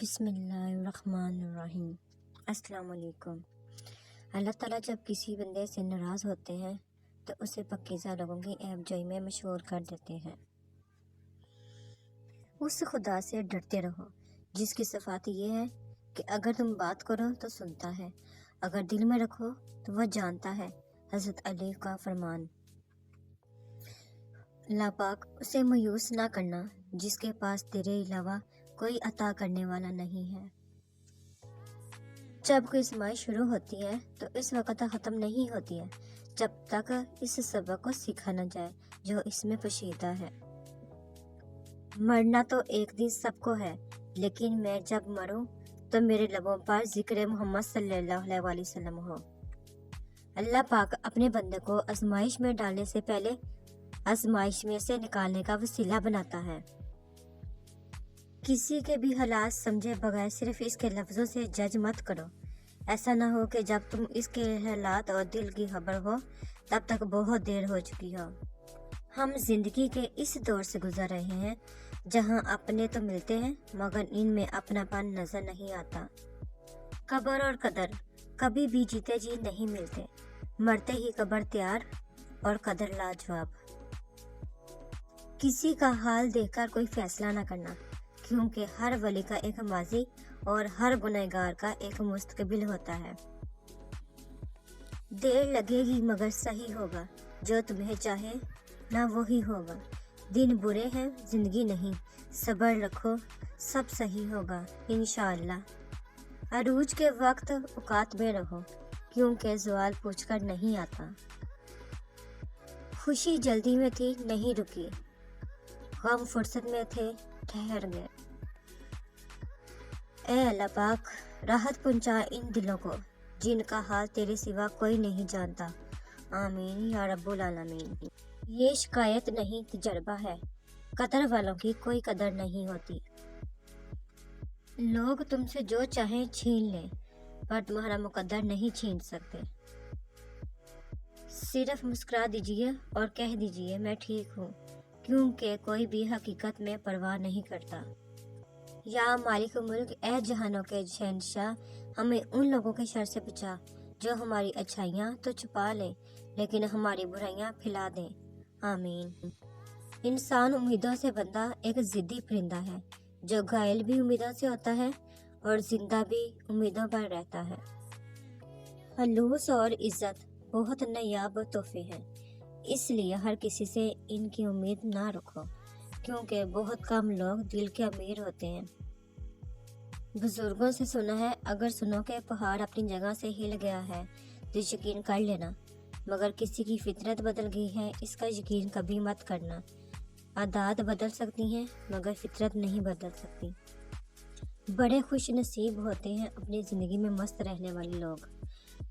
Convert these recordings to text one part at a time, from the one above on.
بسم اللہ الرحمن الرحیم۔ السلام علیکم۔ اللہ تعالیٰ جب کسی بندے سے ناراض ہوتے ہیں تو اسے پاکیزہ لوگوں کی عیب جوئی میں مشہور کر دیتے ہیں۔ اس خدا سے ڈرتے رہو جس کی صفات یہ ہے کہ اگر تم بات کرو تو سنتا ہے، اگر دل میں رکھو تو وہ جانتا ہے۔ حضرت علی کا فرمان۔ اللہ پاک اسے مایوس نہ کرنا جس کے پاس تیرے علاوہ کوئی عطا کرنے والا نہیں ہے۔ جب کوئی آزمائش شروع ہوتی ہے تو اس وقت ختم نہیں ہوتی ہے جب تک اس سبق کو سیکھا نہ جائے جو اس میں پوشیدہ ہے۔ مرنا تو ایک دن سب کو ہے، لیکن میں جب مروں تو میرے لبوں پر ذکر محمد صلی اللہ علیہ وسلم ہو۔ اللہ پاک اپنے بندے کو آزمائش میں ڈالنے سے پہلے آزمائش میں سے نکالنے کا وسیلہ بناتا ہے۔ کسی کے بھی حالات سمجھے بغیر صرف اس کے لفظوں سے جج مت کرو۔ ایسا نہ ہو کہ جب تم اس کے حالات اور دل کی خبر ہو تب تک بہت دیر ہو چکی ہو۔ ہم زندگی کے اس دور سے گزر رہے ہیں جہاں اپنے تو ملتے ہیں مگر ان میں اپنا پن نظر نہیں آتا۔ قبر اور قدر کبھی بھی جیتے جی نہیں ملتے، مرتے ہی قبر تیار اور قدر لاجواب۔ کسی کا حال دیکھ کر کوئی فیصلہ نہ کرنا، کیونکہ ہر ولی کا ایک ماضی اور ہر گنہگار کا ایک مستقبل ہوتا ہے۔ دیر لگے گی مگر صحیح ہوگا، جو تمہیں چاہے نہ وہی ہوگا۔ دن برے ہیں زندگی نہیں، صبر رکھو سب صحیح ہوگا انشاءاللہ۔ عروج کے وقت اوقات میں رہو، کیونکہ زوال پوچھ کر نہیں آتا۔ خوشی جلدی میں تھی نہیں رکی، غم فرصت میں تھے ٹھہر گئے۔ اے اللہ پاک راحت پہنچا ان دلوں کو جن کا حال تیرے سوا کوئی نہیں جانتا، آمین یا رب العالمین۔ یہ شکایت نہیں تجربہ ہے، قدر والوں کی کوئی قدر نہیں ہوتی۔ لوگ تم سے جو چاہیں چھین لیں پر تمہارا مقدر نہیں چھین سکتے۔ صرف مسکرا دیجئے اور کہہ دیجئے میں ٹھیک ہوں، کیونکہ کوئی بھی حقیقت میں پرواہ نہیں کرتا۔ یا مالک ملک اے جہانوں کے شہنشاہ، ہمیں ان لوگوں کے شر سے بچا جو ہماری اچھائیاں تو چھپا لیں لیکن ہماری برائیاں پھیلا دیں، آمین۔ انسان امیدوں سے بندہ ایک ضدی پرندہ ہے جو گھائل بھی امیدوں سے ہوتا ہے اور زندہ بھی امیدوں پر رہتا ہے۔ خلوص اور عزت بہت نایاب تحفے ہیں، اس لیے ہر کسی سے ان کی امید نہ رکھو، کیونکہ بہت کم لوگ دل کے امیر ہوتے ہیں۔ بزرگوں سے سنا ہے اگر سنو کہ پہاڑ اپنی جگہ سے ہل گیا ہے تو یقین کر لینا، مگر کسی کی فطرت بدل گئی ہے اس کا یقین کبھی مت کرنا۔ عادات بدل سکتی ہیں مگر فطرت نہیں بدل سکتی۔ بڑے خوش نصیب ہوتے ہیں اپنی زندگی میں مست رہنے والے لوگ،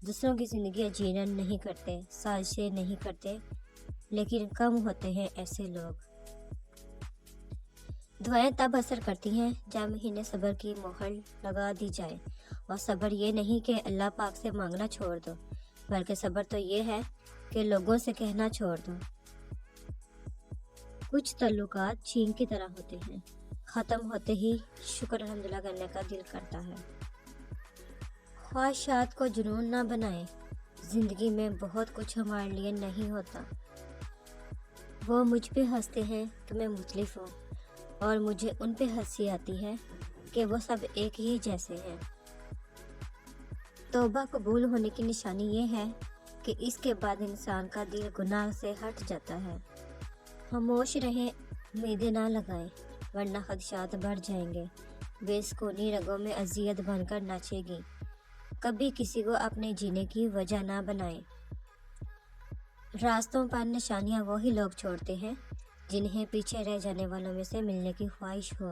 دوسروں کی زندگی جینا نہیں کرتے، سازشیں نہیں کرتے، لیکن کم ہوتے ہیں ایسے لوگ۔ دعائیں تب اثر کرتی ہیں جب انہیں صبر کی مہر لگا دی جائے، اور صبر یہ نہیں کہ اللہ پاک سے مانگنا چھوڑ دو، بلکہ صبر تو یہ ہے کہ لوگوں سے کہنا چھوڑ دو۔ کچھ تعلقات چھین کی طرح ہوتے ہیں، ختم ہوتے ہی شکر الحمدللہ کرنے کا دل کرتا ہے۔ خواہشات کو جنون نہ بنائیں، زندگی میں بہت کچھ ہمارے لیے نہیں ہوتا۔ وہ مجھ پہ ہنستے ہیں کہ میں مختلف ہوں، اور مجھے ان پہ ہنسی آتی ہے کہ وہ سب ایک ہی جیسے ہیں۔ توبہ قبول ہونے کی نشانی یہ ہے کہ اس کے بعد انسان کا دل گناہ سے ہٹ جاتا ہے۔ خاموش رہیں، امیدیں نہ لگائیں، ورنہ خدشات بڑھ جائیں گے۔ بے سکونی رگوں میں اذیت بن کر ناچے گی۔ کبھی کسی کو اپنے جینے کی وجہ نہ بنائیں۔ راستوں پر نشانیاں وہی لوگ چھوڑتے ہیں جنہیں پیچھے رہ جانے والوں میں سے ملنے کی خواہش ہو۔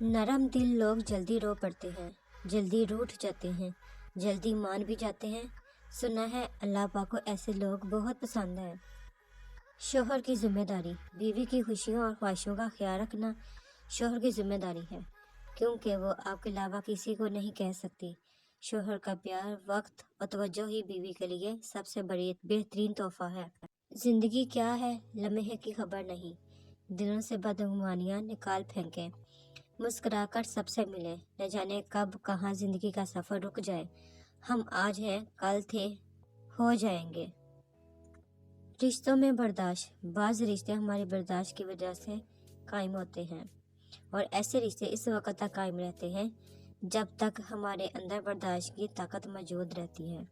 نرم دل لوگ جلدی رو پڑتے ہیں، جلدی روٹھ جاتے ہیں، جلدی مان بھی جاتے ہیں۔ سنا ہے اللہ پاک کو ایسے لوگ بہت پسند ہیں۔ شوہر کی ذمہ داری، بیوی کی خوشیوں اور خواہشوں کا خیال رکھنا شوہر کی ذمہ داری ہے، کیونکہ وہ آپ کے علاوہ کسی کو نہیں کہہ سکتی۔ شوہر کا پیار، وقت اور توجہ ہی بیوی کے لیے سب سے بہترین تحفہ ہے۔ زندگی کیا ہے لمحے کی خبر نہیں، دلوں سے بدگمانیاں نکال پھینکیں۔ مسکرا کر سب سے ملیں، نہ جانے کب کہاں زندگی کا سفر رک جائے۔ ہم آج ہیں، کل تھے، ہو جائیں گے۔ رشتوں میں برداشت، بعض رشتے ہماری برداشت کی وجہ سے قائم ہوتے ہیں، اور ایسے رشتے اس وقت تک قائم رہتے ہیں جب تک ہمارے اندر برداشت کی طاقت موجود رہتی ہے۔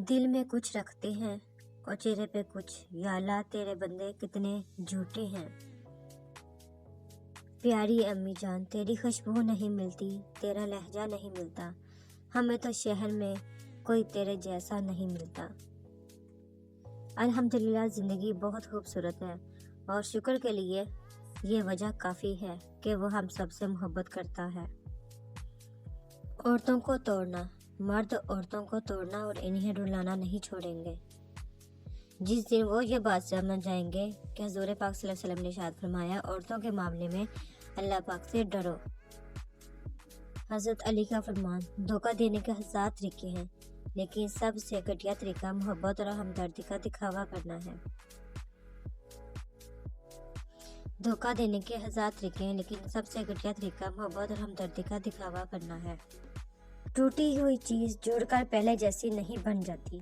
دل میں کچھ رکھتے ہیں اور چہرے پہ کچھ، یا اللہ تیرے بندے کتنے جھوٹے ہیں۔ پیاری امی جان، تیری خوشبو نہیں ملتی، تیرا لہجہ نہیں ملتا، ہمیں تو شہر میں کوئی تیرے جیسا نہیں ملتا۔ الحمدللہ زندگی بہت خوبصورت ہے، اور شکر کے لیے یہ وجہ کافی ہے کہ وہ ہم سب سے محبت کرتا ہے۔ عورتوں کو توڑنا، مرد عورتوں کو توڑنا اور انہیں رلانا نہیں چھوڑیں گے۔ جس دن وہ یہ بات سمجھ جائیں گے کہ حضور پاک صلی اللہ علیہ وسلم نے ارشاد فرمایا، عورتوں کے معاملے میں اللہ پاک سے ڈرو۔ حضرت علی کا فرمان، دھوکہ دینے کے ہزار طریقے ہیں، لیکن سب سے گھٹیا طریقہ محبت اور ہمدردی کا دکھاوا کرنا ہے۔ دھوکہ دینے کے ہزار طریقے ہیں، لیکن سب سے گھٹیا طریقہ محبت اور ہمدردی کا دکھاوا کرنا ہے۔ ٹوٹی ہوئی چیز جوڑ کر پہلے جیسی نہیں بن جاتی۔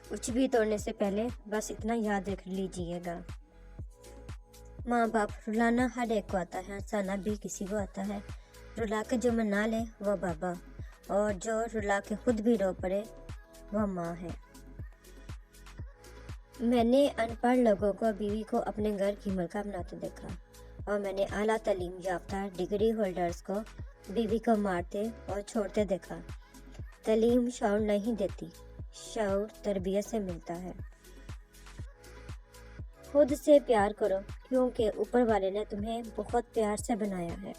کچھ بھی توڑنے سے پہلے بس اتنا یاد رکھ لیجئے گا، ماں باپ رلانا ہر ایک کو آتا ہے، ہنسانا بھی کسی کو آتا ہے۔ رلا کے جو منا لے وہ بابا، اور جو رلا کے خود بھی رو پڑے وہ ماں ہے۔ میں نے ان پڑھ لوگوں کو بیوی کو اپنے گھر کی ملکہ بناتے دیکھا، اور میں نے اعلیٰ تعلیم یافتہ ڈگری ہولڈرز کو بیوی کو مارتے اور چھوڑتے دیکھا۔ تعلیم شعور نہیں دیتی، شعور تربیت سے ملتا ہے۔ خود سے پیار کرو، کیونکہ اوپر والے نے تمہیں بہت پیار سے بنایا ہے۔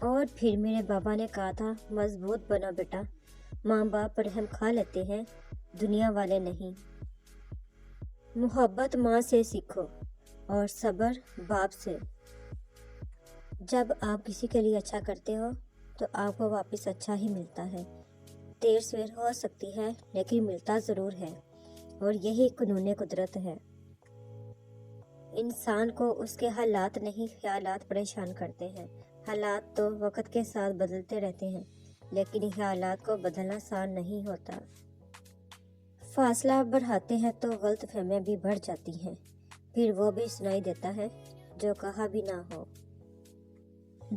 اور پھر میرے بابا نے کہا تھا، مضبوط بنو بیٹا، ماں باپ پر رحم کھا لیتے ہیں، دنیا والے نہیں۔ محبت ماں سے سیکھو اور صبر باپ سے۔ جب آپ کسی کے لیے اچھا کرتے ہو تو آپ کو واپس اچھا ہی ملتا ہے۔ دیر سویر ہو سکتی ہے لیکن ملتا ضرور ہے، اور یہی قانون قدرت ہے۔ انسان کو اس کے حالات نہیں خیالات پریشان کرتے ہیں۔ حالات تو وقت کے ساتھ بدلتے رہتے ہیں، لیکن خیالات کو بدلنا آسان نہیں ہوتا۔ فاصلہ بڑھاتے ہیں تو غلط فہمیاں بھی بڑھ جاتی ہیں، پھر وہ بھی سنائی دیتا ہے جو کہا بھی نہ ہو۔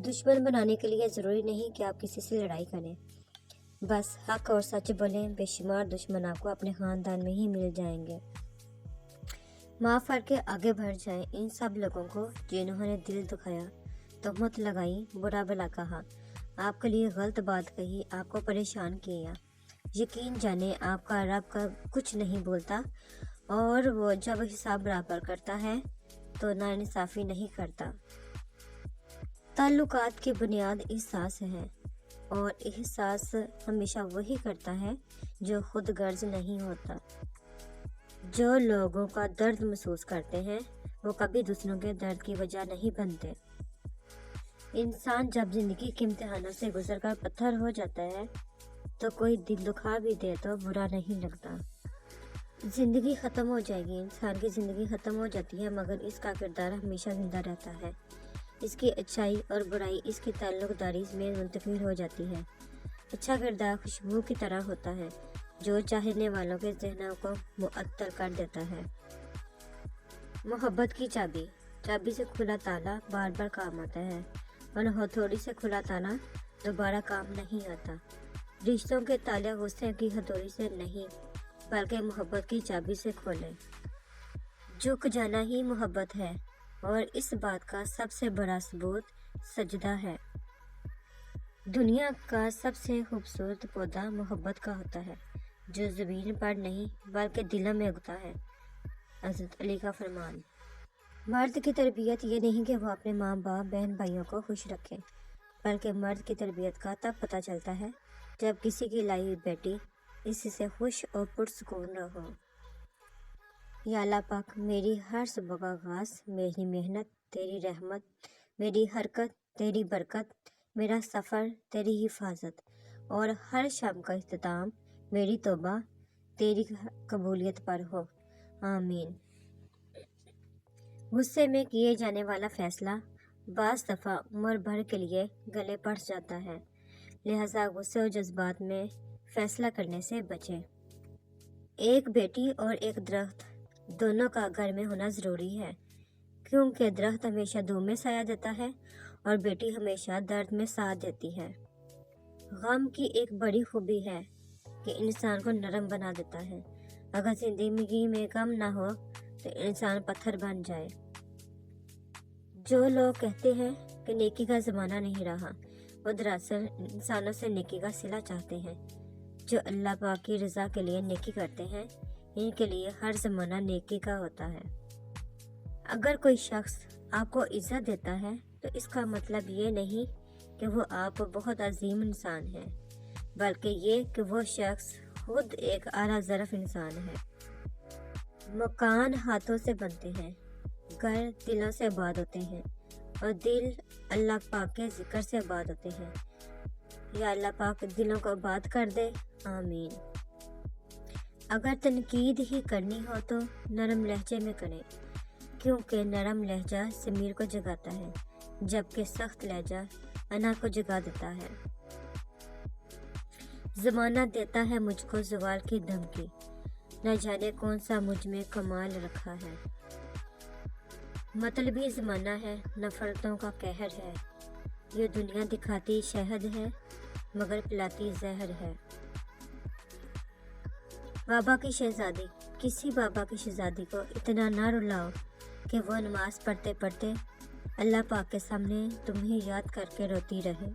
دشمن بنانے کے لیے ضروری نہیں کہ آپ کسی سے لڑائی کریں، بس حق اور سچ بولیں، بے شمار دشمن آپ کو اپنے خاندان میں ہی مل جائیں گے۔ معاف کر کے آگے بڑھ جائیں ان سب لوگوں کو جنہوں نے دل دکھایا، تہمت لگائی، برا بھلا کہا، آپ کے لیے غلط بات کہی، آپ کو پریشان کیا۔ یقین جانیں آپ کا رب کا کچھ نہیں بولتا، اور وہ جب حساب برابر کرتا ہے تو ناانصافی نہیں کرتا۔ تعلقات کی بنیاد احساس ہے، اور احساس ہمیشہ وہی کرتا ہے جو خود غرض نہیں ہوتا۔ جو لوگوں کا درد محسوس کرتے ہیں وہ کبھی دوسروں کے درد کی وجہ نہیں بنتے۔ انسان جب زندگی کے امتحانوں سے گزر کر پتھر ہو جاتا ہے تو کوئی دل دکھا بھی دے تو برا نہیں لگتا۔ زندگی ختم ہو جائے گی، انسان کی زندگی ختم ہو جاتی ہے، مگر اس کا کردار ہمیشہ زندہ رہتا ہے۔ اس کی اچھائی اور برائی اس کی تعلق داری میں منتقل ہو جاتی ہے۔ اچھا کردار خوشبو کی طرح ہوتا ہے جو چاہنے والوں کے ذہنوں کو معطر کر دیتا ہے۔ محبت کی چابی، چابی سے کھلا تالا بار بار کام آتا ہے، اور ہتھوڑی سے کھلا تالا دوبارہ کام نہیں آتا۔ رشتوں کے تالے غصے کی ہتھوڑی سے نہیں بلکہ محبت کی چابی سے کھولیں۔ جھک جانا ہی محبت ہے، اور اس بات کا سب سے بڑا ثبوت سجدہ ہے۔ دنیا کا سب سے خوبصورت پودا محبت کا ہوتا ہے، جو زمین پر نہیں بلکہ دلوں میں اگتا ہے۔ حضرت علی کا فرمان۔ مرد کی تربیت یہ نہیں کہ وہ اپنے ماں باپ بہن بھائیوں کو خوش رکھے، بلکہ مرد کی تربیت کا تب پتہ چلتا ہے جب کسی کی لائی ہوئی بیٹی اس سے خوش اور پرسکون رہو۔ یا اللہ پاک، میری ہر صبح کا آغاز میری محنت تیری رحمت، میری حرکت تیری برکت، میرا سفر تیری حفاظت، اور ہر شام کا اختتام میری توبہ تیری قبولیت پر ہو، آمین۔ غصے میں کیے جانے والا فیصلہ بعض دفعہ عمر بھر کے لیے گلے پڑ جاتا ہے، لہٰذا غصے اور جذبات میں فیصلہ کرنے سے بچیں۔ ایک بیٹی اور ایک درخت دونوں کا گھر میں ہونا ضروری ہے، کیونکہ درخت ہمیشہ دھوپ میں سایہ دیتا ہے اور بیٹی ہمیشہ درد میں ساتھ دیتی ہے۔ غم کی ایک بڑی خوبی ہے کہ انسان کو نرم بنا دیتا ہے۔ اگر زندگی میں غم نہ ہو تو انسان پتھر بن جائے۔ جو لوگ کہتے ہیں کہ نیکی کا زمانہ نہیں رہا، وہ دراصل انسانوں سے نیکی کا صلہ چاہتے ہیں۔ جو اللہ پاک کی رضا کے لیے نیکی کرتے ہیں، ان کے لیے ہر زمانہ نیکی کا ہوتا ہے۔ اگر کوئی شخص آپ کو عزت دیتا ہے تو اس کا مطلب یہ نہیں کہ وہ آپ بہت عظیم انسان ہے، بلکہ یہ کہ وہ شخص خود ایک اعلیٰ ظرف انسان ہے۔ مکان ہاتھوں سے بنتے ہیں، گھر دلوں سے آباد ہوتے ہیں، اور دل اللہ پاک کے ذکر سے آباد ہوتے ہیں۔ یا اللہ پاک دلوں کو آباد کر دے، آمین۔ اگر تنقید ہی کرنی ہو تو نرم لہجے میں کریں، کیونکہ نرم لہجہ ضمیر کو جگاتا ہے، جبکہ سخت لہجہ انا کو جگا دیتا ہے۔ زمانہ دیتا ہے مجھ کو زوال کی دھمکی، نہ جانے کون سا مجھ میں کمال رکھا ہے۔ مطلبی زمانہ ہے، نفرتوں کا قہر ہے، یہ دنیا دکھاتی شہد ہے مگر پلاتی زہر ہے۔ بابا کی شہزادی، کسی بابا کی شہزادی کو اتنا نہ رلاؤ کہ وہ نماز پڑھتے پڑھتے اللہ پاک کے سامنے تمہیں یاد کر کے روتی رہے۔